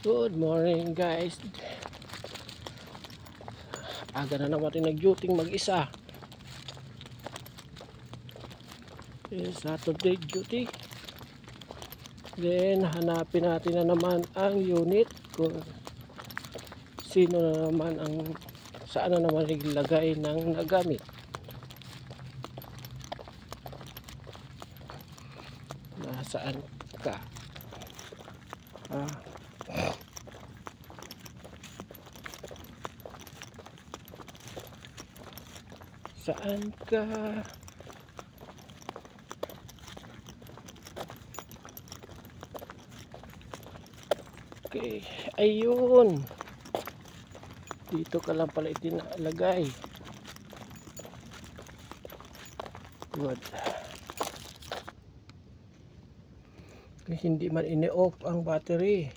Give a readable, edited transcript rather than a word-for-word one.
Good morning guys. Aga na naman rin nag-duty mag-isa. Saturday duty. Then hanapin natin na naman ang unit kung sino na naman ang saan na naman naglagay ng nagamit. Nasaan ka? Saan ka? Okay, ayun. Dito ka lang pala itinalagay. Good. Hindi man ini-off ang battery.